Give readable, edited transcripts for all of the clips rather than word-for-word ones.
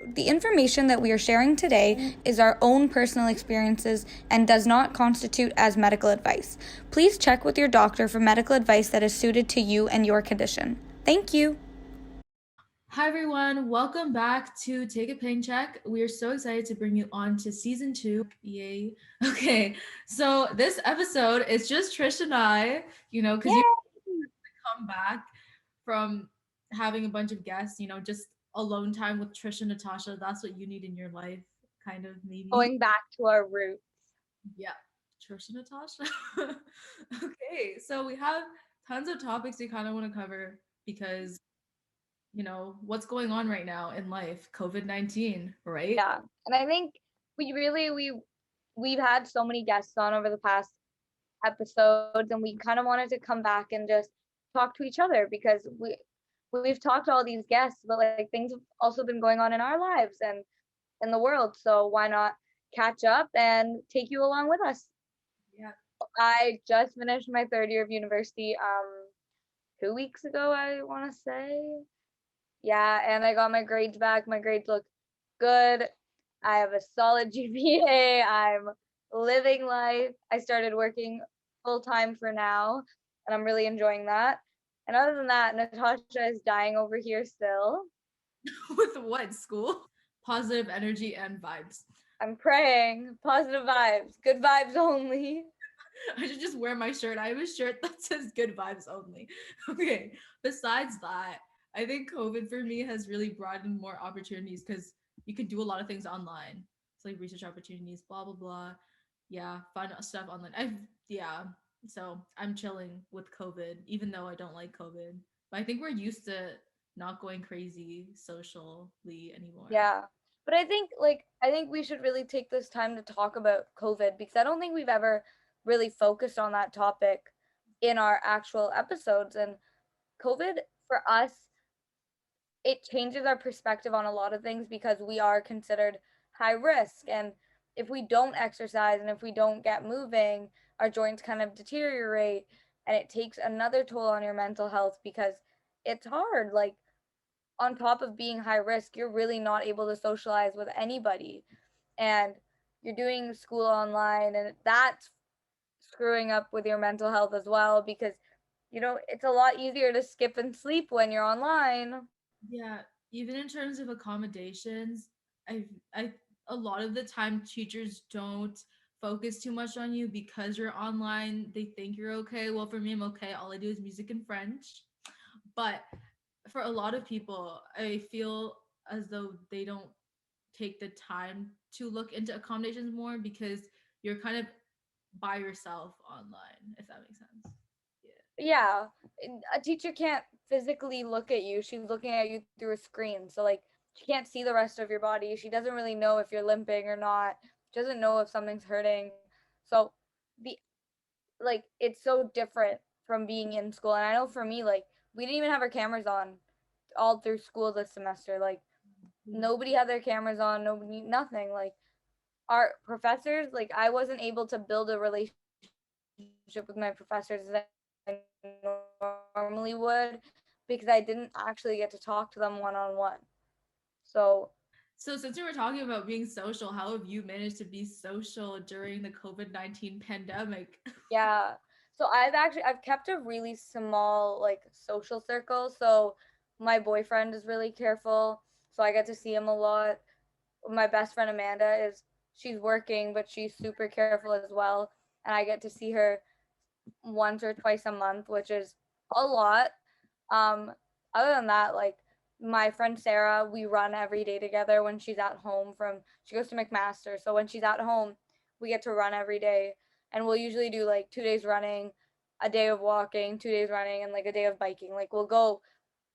The information that we are sharing today is our own personal experiences and does not constitute as medical advice. Please check with your doctor for medical advice that is suited to you and your condition. Thank you. Hi, everyone. Welcome back to Take a Pain Check. We are so excited to bring you on to season 2. Yay. Okay, so this episode is just Trish and I, because you come back from having a bunch of guests, just alone time with Trish and Natasha. That's what you need in your life, kind of, maybe. Going back to our roots. Yeah, Trish and Natasha. Okay, so we have tons of topics we kind of want to cover because what's going on right now in life, COVID-19, right? Yeah. And I think we've had so many guests on over the past episodes, and we kind of wanted to come back and just talk to each other because we've talked to all these guests, but like things have also been going on in our lives and in the world. So why not catch up and take you along with us? Yeah. I just finished my third year of university 2 weeks ago, I want to say. Yeah, and I got my grades back. My grades look good. I have a solid GPA. I'm living life. I started working full time for now, and I'm really enjoying that. And other than that, Natasha is dying over here still. With what school? Positive energy and vibes. I'm praying. Positive vibes. Good vibes only. I should just wear my shirt. I have a shirt that says good vibes only. Okay. Besides that, I think COVID for me has really brought in more opportunities because you could do a lot of things online. It's like research opportunities, blah blah blah. Yeah, fun stuff online. Yeah. So I'm chilling with COVID, even though I don't like COVID. But I think we're used to not going crazy socially anymore. Yeah. But I think we should really take this time to talk about COVID because I don't think we've ever really focused on that topic in our actual episodes. And COVID for us, it changes our perspective on a lot of things because we are considered high risk. And if we don't exercise and if we don't get moving, our joints kind of deteriorate, and it takes another toll on your mental health because it's hard. Like, on top of being high risk, you're really not able to socialize with anybody. And you're doing school online, and that's screwing up with your mental health as well because it's a lot easier to skip and sleep when you're online. Yeah, even in terms of accommodations, I a lot of the time teachers don't focus too much on you because you're online. They think you're okay. Well, for me, I'm okay. All I do is music and French. But for a lot of people, I feel as though they don't take the time to look into accommodations more because you're kind of by yourself online, if that makes sense. Yeah, a teacher can't physically look at you. She's looking at you through a screen. So like she can't see the rest of your body. She doesn't really know if you're limping or not. She doesn't know if something's hurting. So the like it's so different from being in school. And I know for me, like, we didn't even have our cameras on all through school this semester. Like, Yeah. nobody had their cameras on, nobody, nothing. Like, our professors, like, I wasn't able to build a relationship with my professors as I normally would because I didn't actually get to talk to them one on one. So So since we were talking about being social, how have you managed to be social during the COVID-19 pandemic? yeah. So I've kept a really small like social circle. So my boyfriend is really careful. So I get to see him a lot. My best friend Amanda is she's working, but she's super careful as well. And I get to see her once or twice a month, which is a lot. Um, Other than that, like my friend Sarah, we run every day together when she's at home from she goes to McMaster. So when she's at home, we get to run every day. And we'll usually do like 2 days running, a day of walking, 2 days running, and like a day of biking. Like we'll go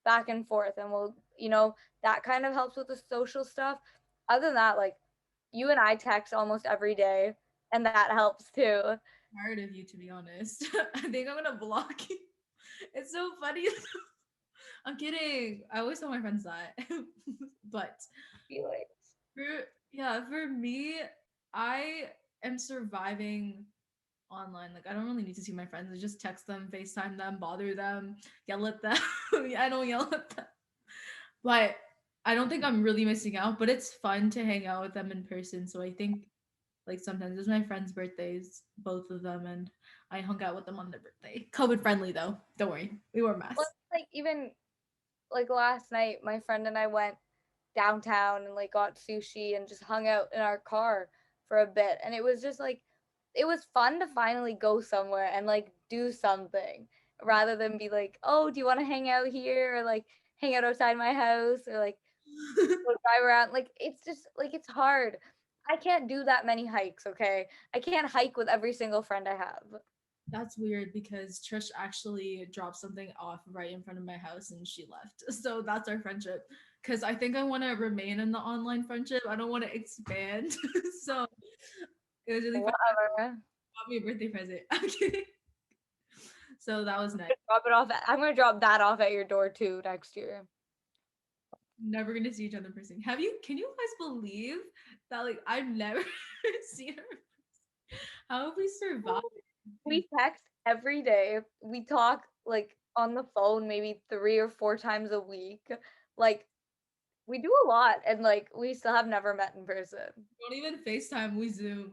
back and forth and that kind of helps with the social stuff. Other than that, like you and I text almost every day and that helps too. Tired of you, to be honest. I think I'm gonna block you. It's so funny. I'm kidding. I always tell my friends that. But Felix. for yeah, for me, I am surviving online. Like I don't really need to see my friends. I just text them, FaceTime them, bother them, yell at them. Yeah, I don't yell at them. But I don't think I'm really missing out, but it's fun to hang out with them in person. So I think like sometimes it's my friends' birthdays, both of them, and I hung out with them on their birthday. COVID friendly though. Don't worry. We wore Well, masks. like even like last night, my friend and I went downtown and like got sushi and just hung out in our car for a bit. And it was just like, it was fun to finally go somewhere and like do something rather than be like, oh, do you want to hang out here or like hang out outside my house or like go drive around? Like, it's just like, it's hard. I can't do that many hikes, okay? I can't hike with every single friend I have. That's weird because Trish actually dropped something off right in front of my house and she left. So that's our friendship. Because I think I want to remain in the online friendship. I don't want to expand. So it was really fun. Whatever. Got me a birthday present. I'm kidding. So that was nice. Drop it off. I'm gonna drop that off at your door too next year. Never gonna see each other in person. Can you guys believe that like I've never seen her? How have we survived? We text every day. We talk like on the phone maybe 3 or 4 times a week. Like we do a lot and like we still have never met in person. Don't even FaceTime, we Zoom.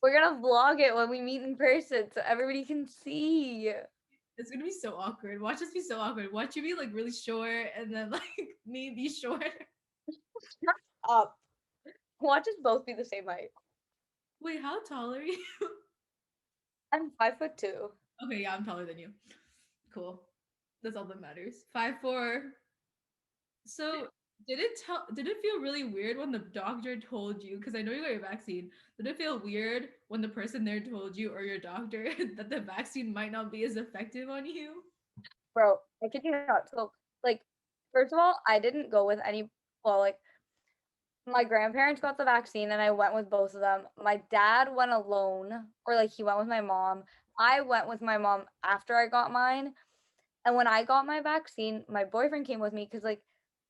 We're gonna vlog it when we meet in person so everybody can see. It's gonna be so awkward. Watch us be so awkward. Watch you be like really short and then like me be short. Shut up. Watch us both be the same height. Wait, how tall are you? I'm 5'2". Okay, yeah, I'm taller than you. Cool. That's all that matters. 5'4". So did it feel really weird when the doctor told you, because I know you got your vaccine, did it feel weird when the person there told you or your doctor that the vaccine might not be as effective on you? Bro, I kid you not. So like first of all, I didn't go with any well, like my grandparents got the vaccine and I went with both of them. My dad went alone, or like he went with my mom. I went with my mom after I got mine. And when I got my vaccine, my boyfriend came with me because like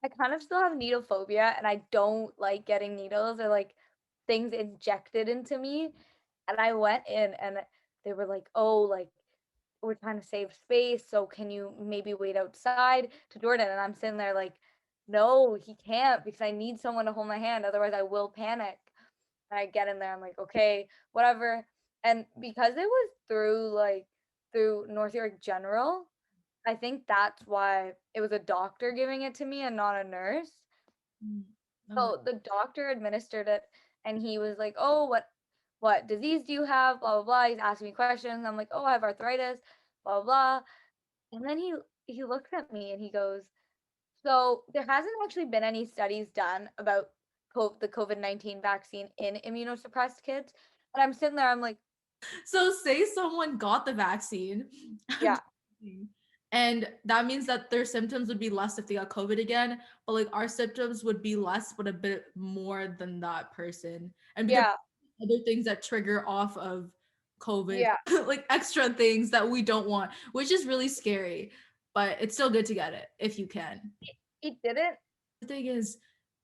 I kind of still have needle phobia and I don't like getting needles or like things injected into me. And I went in and they were like, oh, like we're trying to save space. So can you maybe wait outside to Jordan? And I'm sitting there like, no, he can't because I need someone to hold my hand. Otherwise, I will panic. And I get in there. I'm like, okay, whatever. And because it was through North York General, I think that's why it was a doctor giving it to me and not a nurse. Mm. Oh, So the doctor administered it and he was like, oh, what disease do you have? Blah blah blah. He's asking me questions. I'm like, oh, I have arthritis, blah blah blah. And then he looks at me and he goes, so there hasn't actually been any studies done about the COVID-19 vaccine in immunosuppressed kids. And I'm sitting there, I'm like, so say someone got the vaccine. yeah, And that means that their symptoms would be less if they got COVID again, but like our symptoms would be less, but a bit more than that person. And because yeah, other things that trigger off of COVID, yeah. like extra things that we don't want, which is really scary. But it's still good to get it if you can. It didn't. The thing is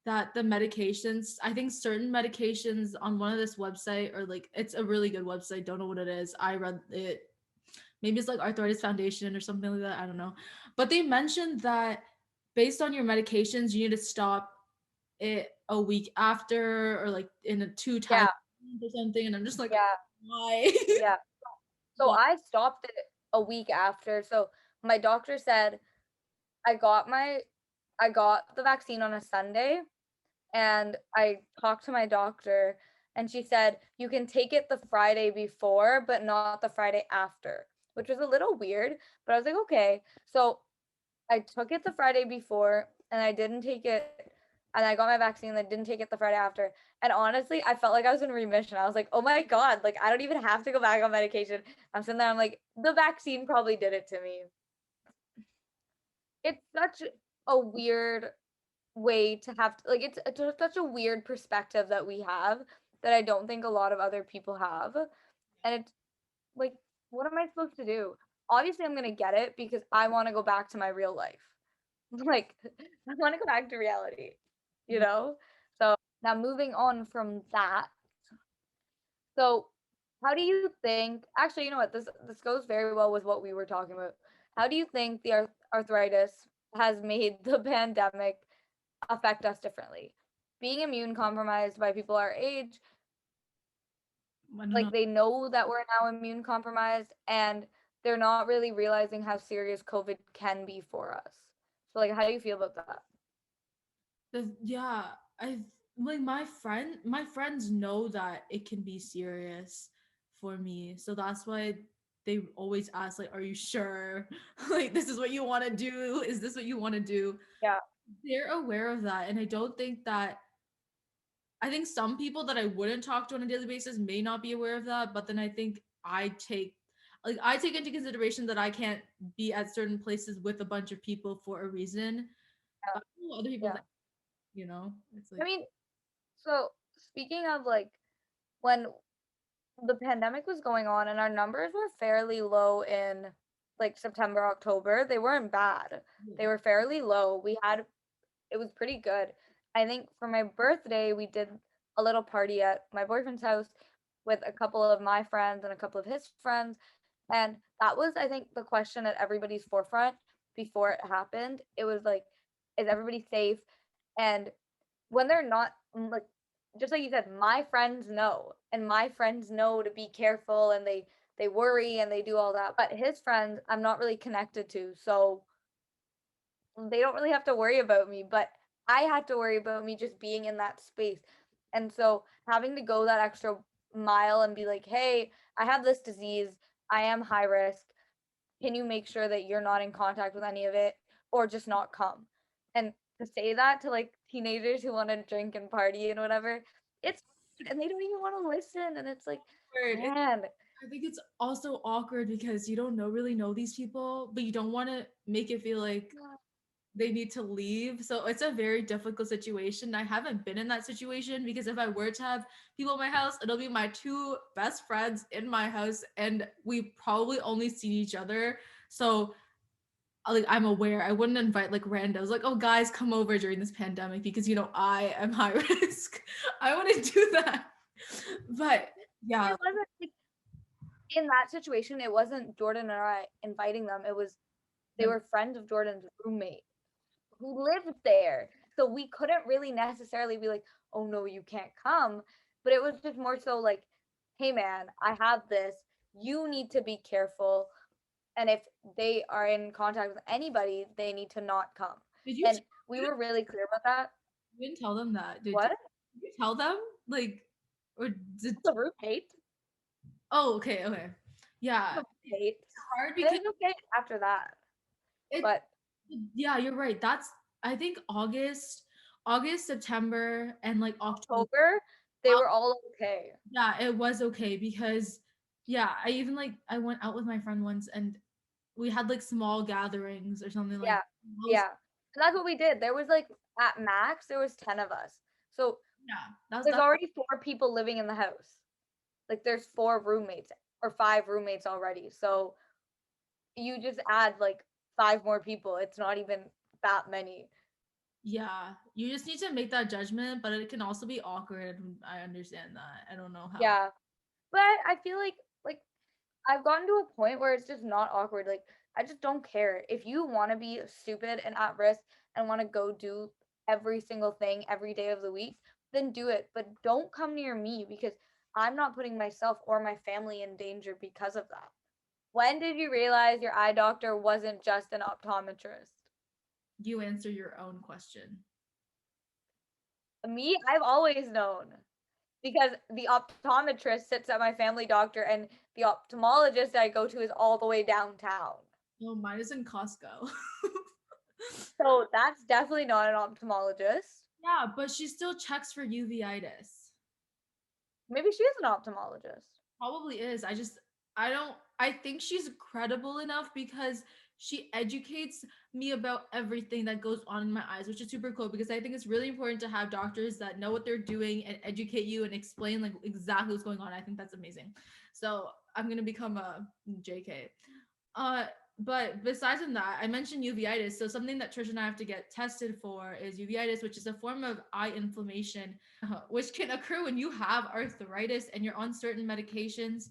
that the medications, I think certain medications on one of this website, or like it's a really good website, don't know what it is. I read it, maybe it's like Arthritis Foundation or something like that, I don't know. But they mentioned that based on your medications, you need to stop it a week after or like in a two Yeah, times or something. And I'm just like, yeah, why? yeah. So I stopped it a week after. So my doctor said I got my I got the vaccine on a Sunday and I talked to my doctor and she said you can take it the Friday before but not the Friday after, which was a little weird, but I was like okay. So I took it the Friday before and I didn't take it and I got my vaccine and I didn't take it the Friday after. And honestly, I felt like I was in remission. I was like, "Oh my god, like I don't even have to go back on medication." I'm sitting there I'm like, "The vaccine probably did it to me." It's such a weird way to have to, like it's such a weird perspective that we have that I don't think a lot of other people have. And it's like, what am I supposed to do? Obviously, I'm gonna get it because I want to go back to my real life. Like, I want to go back to reality, you know? So now moving on from that. So how do you think, actually, you know what, this goes very well with what we were talking about. How do you think the arthritis has made the pandemic affect us differently. Being immune compromised by people our age, I don't know. like they know that we're now immune compromised and they're not really realizing how serious COVID can be for us. So like how do you feel about that? Yeah, I like my friends know that it can be serious for me. So that's why they always ask like, are you sure? Like this is what you want to do? Is this what you want to do? Yeah. They're aware of that, and I don't think that I think some people that I wouldn't talk to on a daily basis may not be aware of that, but then I think I take into consideration that I can't be at certain places with a bunch of people for a reason. Yeah. But I know other people Yeah. that, it's I like mean, so speaking of like when the pandemic was going on and our numbers were fairly low in like September, October, they weren't bad. They were fairly low. It was pretty good. I think for my birthday, we did a little party at my boyfriend's house with a couple of my friends and a couple of his friends. And that was, I think, the question at everybody's forefront before it happened. It was like, is everybody safe? And when they're not, like, just like you said, my friends know, and my friends know to be careful, and they worry and they do all that. But his friends, I'm not really connected to, so they don't really have to worry about me, but I had to worry about me just being in that space. And so having to go that extra mile and be like, hey, I have this disease, I am high risk. Can you make sure that you're not in contact with any of it or just not come? And to say that to like teenagers who want to drink and party and whatever, it's and they don't even want to listen. And it's like, weird. man, I think it's also awkward because you don't really know these people, but you don't want to make it feel like they need to leave. So it's a very difficult situation. I haven't been in that situation because if I were to have people in my house, it'll be my two best friends in my house, and we probably only see each other. So like I'm aware I wouldn't invite like randos like, oh guys, come over during this pandemic because I am high risk. I wouldn't do that. But yeah, it wasn't like in that situation, it wasn't Jordan or I inviting them. It was they the- were friends of Jordan's roommate who lived there. So we couldn't really necessarily be like, oh no, you can't come. But it was just more so like, hey man, I have this. You need to be careful. And if they are in contact with anybody, they need to not come. did you And we were really clear about that. you didn't tell them that? Did What? you tell them like or did The roommate? oh okay. Yeah. The roommate. Hard And because it was okay after that. it But yeah, you're right. That's I think August, September, and like October. October, they were all okay. Yeah, it was okay because yeah, I even like I went out with my friend once and we had like small gatherings or something like Yeah. Yeah. And that's what we did. There was like at max, there was 10 of us. So yeah, that's there's that's already 4 people living in the house. Like there's 4 roommates or 5 roommates already. So you just add like 5 more people. It's not even that many. yeah. You just need to make that judgment, but it can also be awkward. I understand that. I don't know how. Yeah. But I feel like I've gotten to a point where it's just not awkward. Like I just don't care. If you want to be stupid and at risk and want to go do every single thing every day of the week, then do it. But don't come near me because I'm not putting myself or my family in danger because of that. When did you realize your eye doctor wasn't just an optometrist? You answer your own question. Me, I've always known because the optometrist sits at my family doctor and the ophthalmologist I go to is all the way downtown. No, mine is in Costco. So that's definitely not an ophthalmologist. Yeah, but she still checks for uveitis. Maybe she is an ophthalmologist. Probably is. I don't I think she's credible enough because she educates me about everything that goes on in my eyes, which is super cool because I think it's really important to have doctors that know what they're doing and educate you and explain like exactly what's going on. I think that's amazing. So I'm gonna become a JK. Uh but besides from that, I mentioned uveitis. So something that Trish and I have to get tested for is uveitis, which is a form of eye inflammation, which can occur when you have arthritis and you're on certain medications.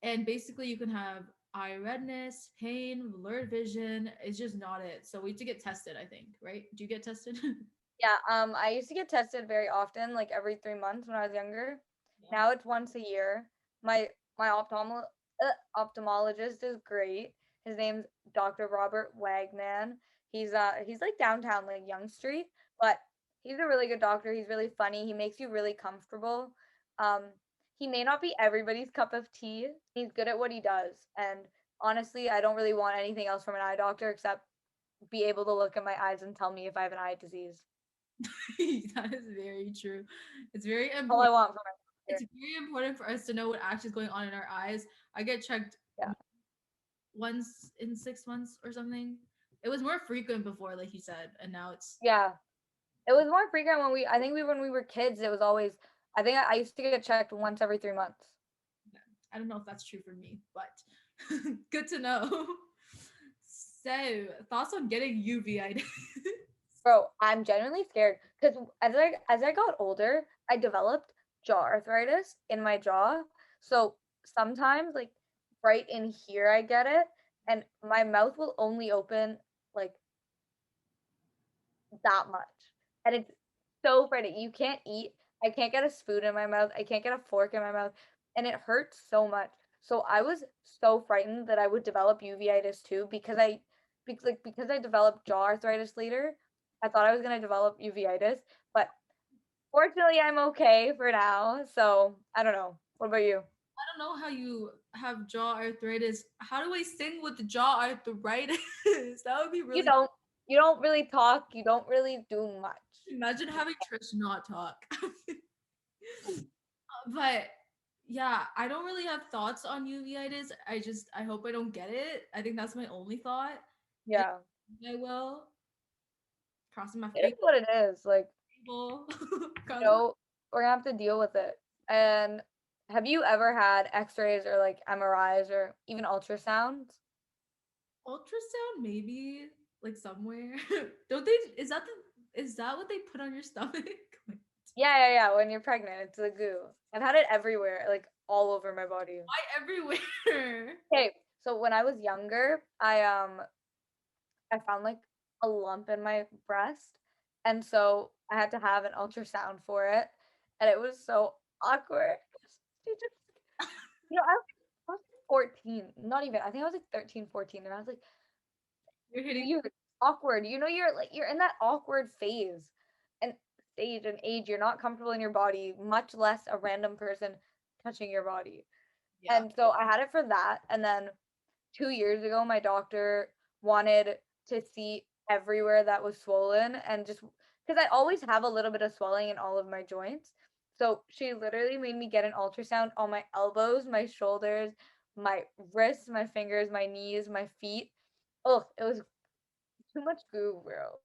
And basically, you can have eye redness, pain, blurred vision. It's just not it. So we have to get tested, I think, right? Do you get tested? Yeah, I used to get tested very often, like every 3 months when I was younger. Yeah. Now it's once a year. My ophthalmologist is great. His name's Dr. Robert Wagman. He's like downtown, like Young Street, but he's a really good doctor. He's really funny. He makes you really comfortable. Um, he may not be everybody's cup of tea. He's good at what he does. And honestly, I don't really want anything else from an eye doctor except be able to look at my eyes and tell me if I have an eye disease. That is very true. It's very All I important. want from my It's doctor. very important for us to know what actually is going on in our eyes. I get checked Yeah. once in 6 months or something. It was more frequent before, like you said, and now it's Yeah. It was more frequent I think when we were kids, it was always, I think I used to get checked once every 3 months. I don't know if that's true for me, but good to know. So, thoughts on getting uveitis? Bro, I'm genuinely scared because as I got older, I developed jaw arthritis in my jaw. So sometimes, like right in here, I get it, and my mouth will only open like that much. And it's so frightening. You can't eat. I can't get a spoon in my mouth. I can't get a fork in my mouth. And it hurts so much. So I was so frightened that I would develop uveitis too because I developed jaw arthritis later. I thought I was gonna develop uveitis, but fortunately I'm okay for now. So I don't know. What about you? I don't know how you have jaw arthritis. How do I sing with the jaw arthritis? That would be You really. don't you don't really talk, you don't really do much. Imagine having Trish not talk. But yeah, I don't really have thoughts on uveitis. I hope I don't get it. I think that's my only thought. If Yeah. I will, crossing my It is fingers. what it is. Like Crossing know, we're gonna have to deal with it. And have you ever had X-rays or like MRIs or even ultrasounds? ultrasound maybe like somewhere. Don't they? Is that what they put on your stomach? Like, Yeah. When you're pregnant, it's the goo. I've had it everywhere, like all over my body. why everywhere? Okay, so when I was younger, I found like a lump in my breast, and so I had to have an ultrasound for it, and it was so awkward. She just, I was 14, not even. I think I was like 13, 14, and I was like, You're hitting. you're awkward. You're in that awkward phase and stage and age. You're not comfortable in your body, much less a random person touching your body. Yeah. And so I had it for that. And then 2 years ago, my doctor wanted to see everywhere that was swollen and just because I always have a little bit of swelling in all of my joints. So she literally made me get an ultrasound on my elbows, my shoulders, my wrists, my fingers, my knees, my feet. Oh, it was too much goo, bro.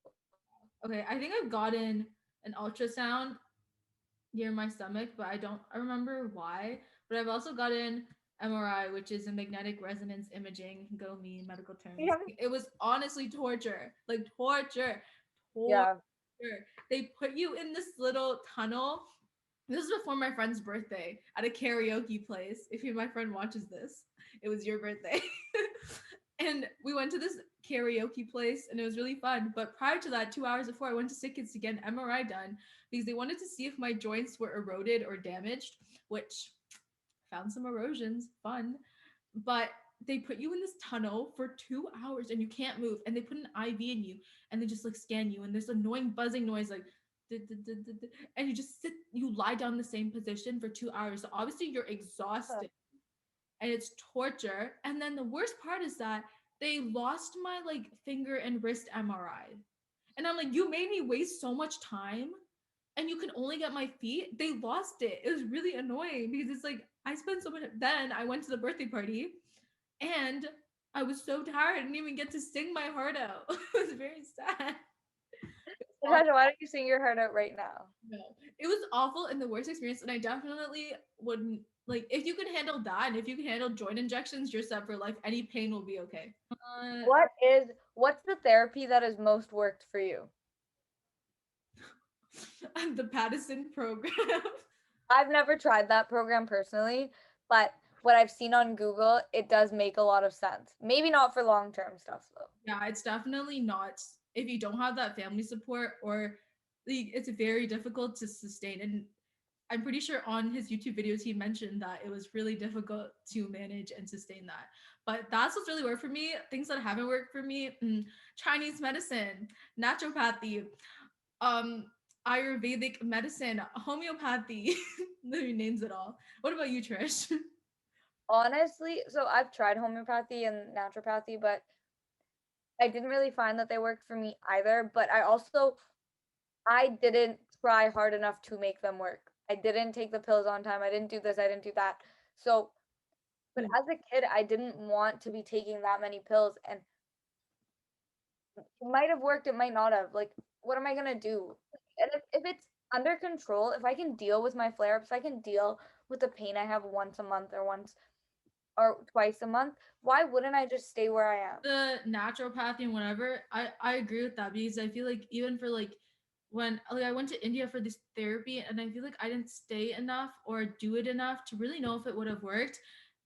Okay, I think I've gotten an ultrasound near my stomach, but I remember why. But I've also gotten MRI, which is a magnetic resonance imaging. You can go me medical terms. Yeah. It was honestly torture, like torture, torture. Yeah. They put you in this little tunnel. This is before my friend's birthday at a karaoke place. If my friend watches this, it was your birthday. And we went to this karaoke place and it was really fun. But prior to that, 2 hours before, I went to Sick Kids to get an MRI done because they wanted to see if my joints were eroded or damaged, which found some erosions, fun. But they put you in this tunnel for 2 hours and you can't move. And they put an IV in you and they just like scan you. And there's annoying buzzing noise like, and you just you lie down in the same position for 2 hours. So obviously you're exhausted and it's torture. And then the worst part is that they lost my like finger and wrist MRI. And I'm like, you made me waste so much time and you can only get my feet. They lost it. It was really annoying because it's like I spent so much. Then I went to the birthday party and I was so tired. I didn't even get to sing my heart out. It was very sad. Natasha, why don't you sing your heart out right now? No, it was awful and the worst experience. And I definitely wouldn't like if you can handle that and if you can handle joint injections, you're set for life. Any pain will be okay. What's the therapy that has most worked for you? The Pattison program. I've never tried that program personally, but what I've seen on Google, it does make a lot of sense. Maybe not for long-term stuff though. Yeah, it's definitely not if you don't have that family support or it's very difficult to sustain. And I'm pretty sure on his YouTube videos he mentioned that it was really difficult to manage and sustain that. But that's what's really worked for me. Things that haven't worked for me: Chinese medicine, naturopathy, um, Ayurvedic medicine, homeopathy. He names it all. What about you, Trish? Honestly, so I've tried homeopathy and naturopathy, but I didn't really find that they worked for me either. But I didn't try hard enough to make them work. I didn't take the pills on time. I didn't do this. I didn't do that. So, but as a kid, I didn't want to be taking that many pills, and it might have worked. It might not have. Like, what am I gonna do? And if it's under control, if I can deal with my flare ups, if I can deal with the pain I have once a month or twice a month, why wouldn't I just stay where I am? The naturopathy and whatever, I agree with that, because I feel like even for like when like I went to India for this therapy, and I feel like I didn't stay enough or do it enough to really know if it would have worked.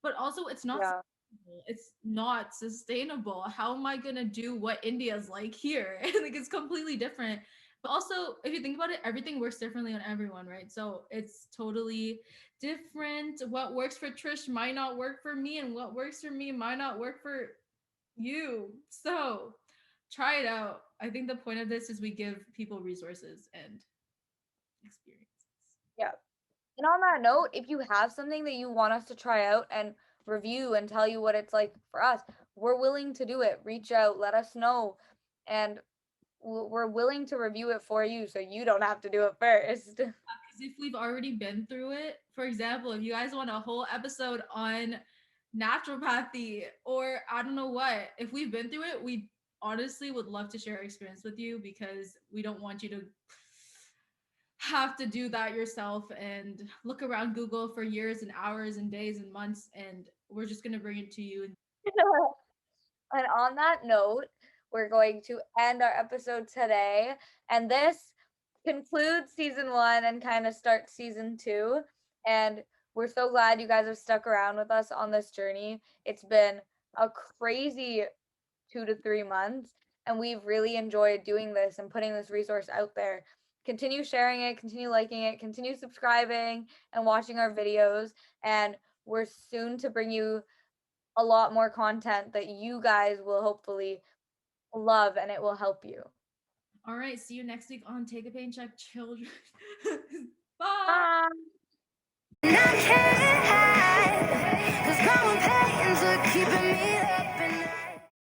But also it's not Yeah. sustainable. It's not sustainable. How am I gonna do what India's like here? Like it's completely different. But also, if you think about it, everything works differently on everyone, right? So it's totally different. What works for Trish might not work for me, and what works for me might not work for you. So try it out. I think the point of this is we give people resources and experiences. Yeah. And on that note, if you have something that you want us to try out and review and tell you what it's like for us, we're willing to do it. Reach out, let us know, and we're willing to review it for you so you don't have to do it first. Because if we've already been through it, for example, if you guys want a whole episode on naturopathy or I don't know what, if we've been through it, we honestly would love to share our experience with you, because we don't want you to have to do that yourself and look around Google for years and hours and days and months, and we're just going to bring it to you. And on that note, we're going to end our episode today. And this concludes season 1 and kind of starts season 2. And we're so glad you guys have stuck around with us on this journey. It's been a crazy 2 to 3 months, and we've really enjoyed doing this and putting this resource out there. Continue sharing it, continue liking it, continue subscribing and watching our videos. And we're soon to bring you a lot more content that you guys will hopefully love, and it will help you. All right, see you next week on Take a Paycheck Children. Bye. Bye. And I can't hide, 'cause growing pains are keeping me up.